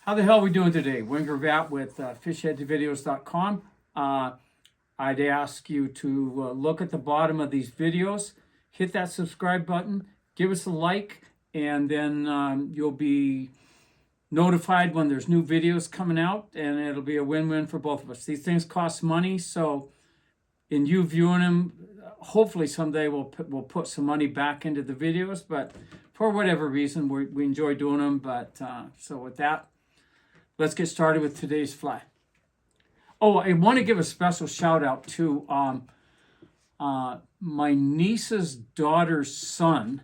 How the hell are we doing today? Wayne Gravatt with fishheadvideos.com. I'd ask you to look at the bottom of these videos, hit that subscribe button, give us a like, and then you'll be notified when there's new videos coming out, and it'll be a win-win for both of us. These things cost money, so in you viewing them, hopefully someday we'll put some money back into the videos, but for whatever reason, we enjoy doing them. But so with that, let's get started with today's fly. Oh, I want to give a special shout out to my niece's daughter's son.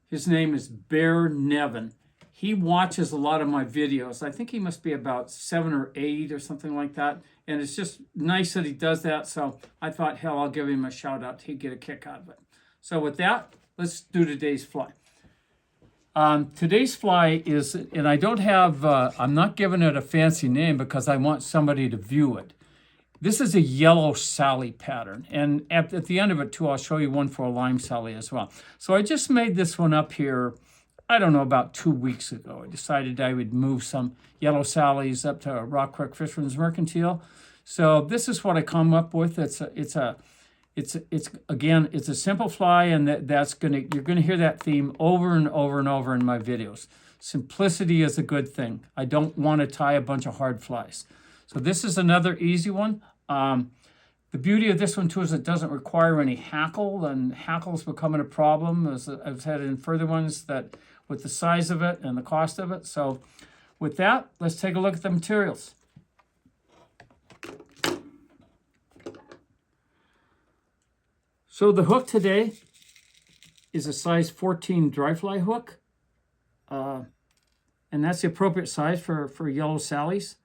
His name is Bear Nevin. He watches a lot of my videos. I think he must be about 7 or 8 or something like that. And it's just nice that he does that. So I thought, hell, I'll give him a shout out. He'd get a kick out of it. So with that, let's do today's fly. Today's fly is, and I don't have, I'm not giving it a fancy name because I want somebody to view it. This is a yellow Sally pattern. And at the end of it too, I'll show you one for a lime Sally as well. So I just made this one up here, I don't know, about 2 weeks ago. I decided I would move some yellow Sallies up to Rock Creek Fisherman's Mercantile. So this is what I come up with. It's a simple fly, and you're gonna hear that theme over and over and over in my videos. Simplicity is a good thing. I don't want to tie a bunch of hard flies. So this is another easy one. The beauty of this one too is it doesn't require any hackle, and hackle's becoming a problem as I've had in further ones that with the size of it and the cost of it. So with that, let's take a look at the materials. So the hook today is a size 14 dry fly hook. And that's the appropriate size for yellow Sallies.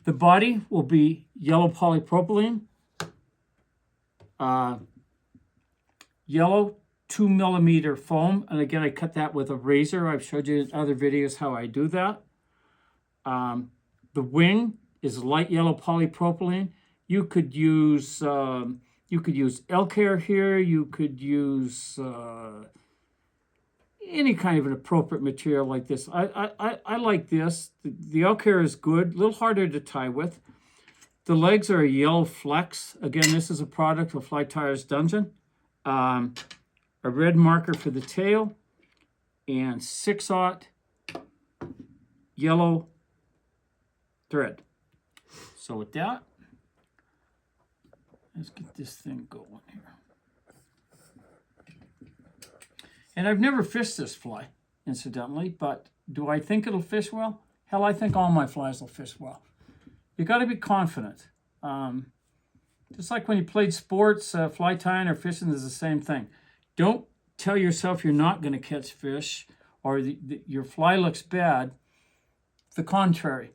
The body will be yellow polypropylene. Yellow 2mm foam. And again, I cut that with a razor. I've showed you in other videos how I do that. The wing is light yellow polypropylene. You could use elk hair here. You could use any kind of an appropriate material like this. I like this. The elk hair is good, a little harder to tie with. The legs are a yellow flex. Again, this is a product of Fly Tyers Dungeon. A red marker for the tail, and 6/0 yellow thread. So with that, let's get this thing going here. And I've never fished this fly, incidentally, but do I think it'll fish well? Hell, I think all my flies will fish well. You got to be confident. Just like when you played sports, fly tying or fishing is the same thing. Don't tell yourself you're not going to catch fish or your fly looks bad. The contrary.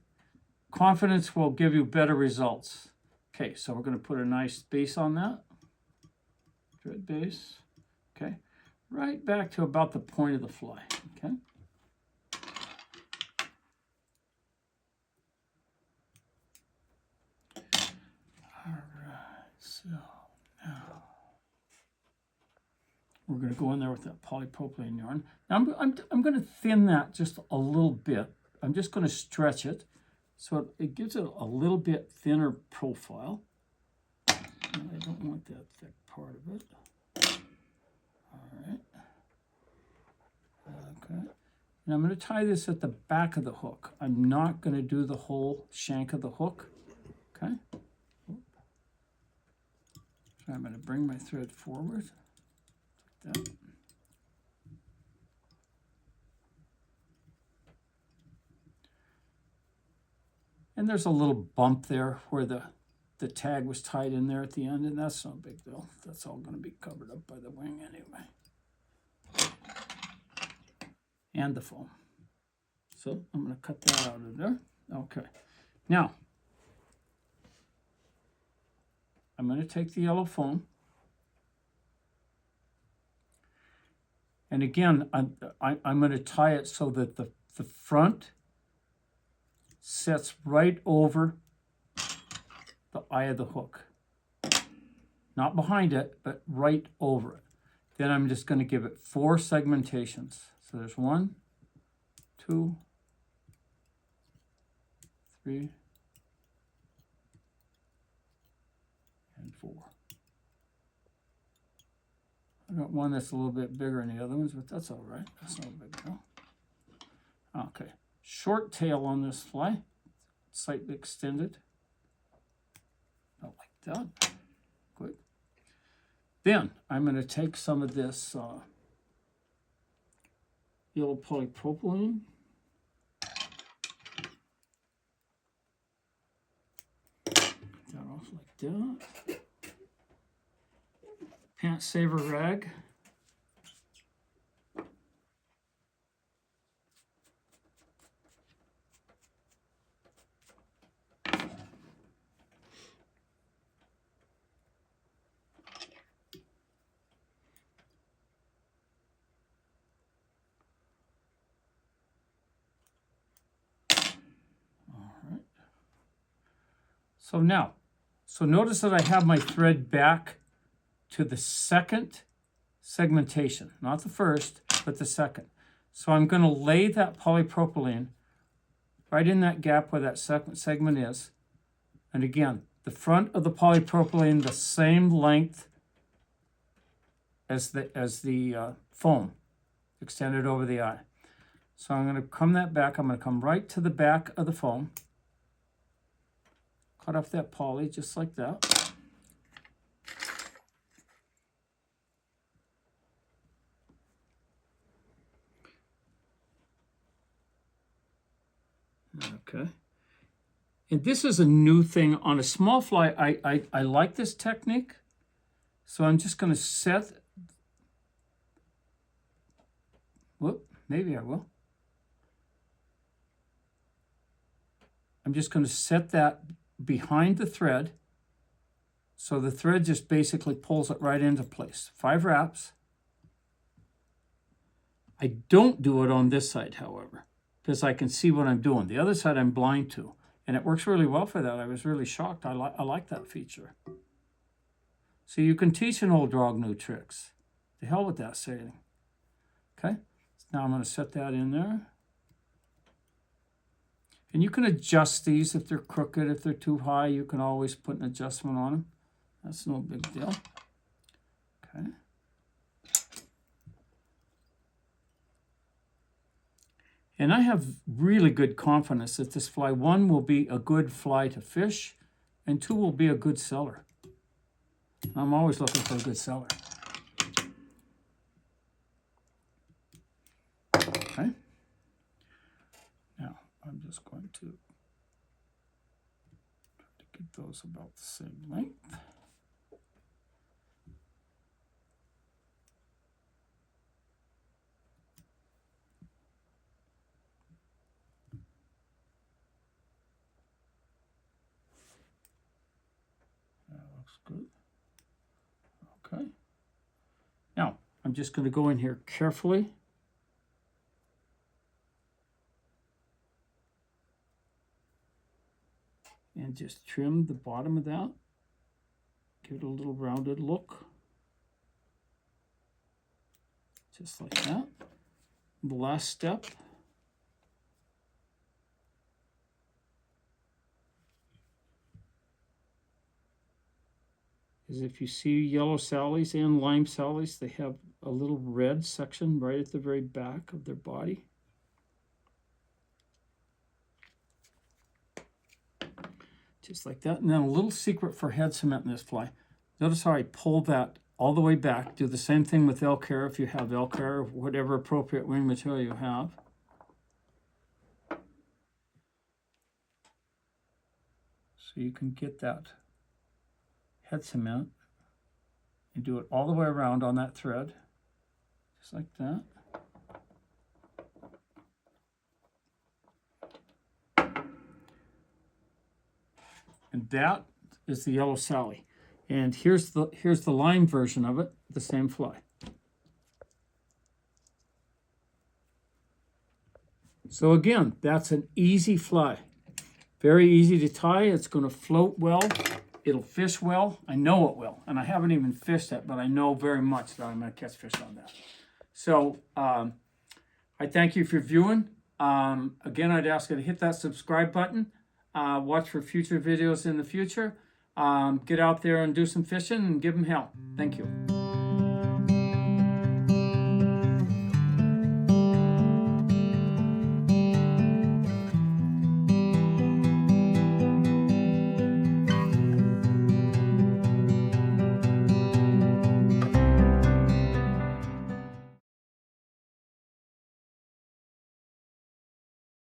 Confidence will give you better results. Okay, so we're going to put a nice base on that. Thread base. Okay, right back to about the point of the fly. Okay. All right, so now we're going to go in there with that polypropylene yarn. Now I'm going to thin that just a little bit. I'm just going to stretch it so it gives it a little bit thinner profile. And I don't want that thick part of it. All right. Okay. And I'm going to tie this at the back of the hook. I'm not going to do the whole shank of the hook. Okay. So I'm going to bring my thread forward. Like that. And there's a little bump there where the tag was tied in there at the end, and that's no big deal. That's all going to be covered up by the wing anyway. And the foam. So I'm going to cut that out of there. Okay. Now, I'm going to take the yellow foam. And again, I'm going to tie it so that the front sets right over the eye of the hook. Not behind it, but right over it. Then I'm just going to give it 4 segmentations. So there's 1, 2, 3, and 4. I got one that's a little bit bigger than the other ones, but that's all right. That's not a big deal. Okay, short tail on this fly, slightly extended. Not like that. Good. Then I'm going to take some of this yellow polypropylene. Get that off like that. Pants Saver rag. So now, notice that I have my thread back to the second segmentation, not the first, but the second. So I'm going to lay that polypropylene right in that gap where that second segment is. And again, the front of the polypropylene the same length as the foam extended over the eye. So I'm going to come that back. I'm going to come right to the back of the foam. Cut off that poly just like that. Okay. And this is a new thing on a small fly. I like this technique. So I'm just going to set, whoop, maybe I will. I'm just going to set that behind the thread, so the thread just basically pulls it right into place. 5 wraps. I don't do it on this side, however, because I can see what I'm doing. The other side I'm blind to, and it works really well for that. I was really shocked. I like that feature. So you can teach an old dog new tricks. The hell with that sailing. Okay, so now I'm going to set that in there. And you can adjust these if they're crooked, if they're too high, you can always put an adjustment on them. That's no big deal. Okay. And I have really good confidence that this fly, 1, will be a good fly to fish, and 2, will be a good seller. I'm always looking for a good seller. Okay. Now, I'm just going to try to get those about the same length. That looks good. Okay. Now, I'm just going to go in here carefully. And just trim the bottom of that. Give it a little rounded look. Just like that. The last step. Is if you see yellow sallies and lime sallies, they have a little red section right at the very back of their body. Just like that. And then a little secret for head cement in this fly. Notice how I pull that all the way back. Do the same thing with elk hair if you have elk hair or whatever appropriate wing material you have. So you can get that head cement and do it all the way around on that thread. Just like that. And that is the yellow Sally. And here's the lime version of it, the same fly. So again, that's an easy fly. Very easy to tie. It's going to float well. It'll fish well. I know it will. And I haven't even fished it, but I know very much that I'm going to catch fish on that. So I thank you for viewing. Again, I'd ask you to hit that subscribe button. Watch for future videos in the future. Get out there and do some fishing and give them hell. Thank you.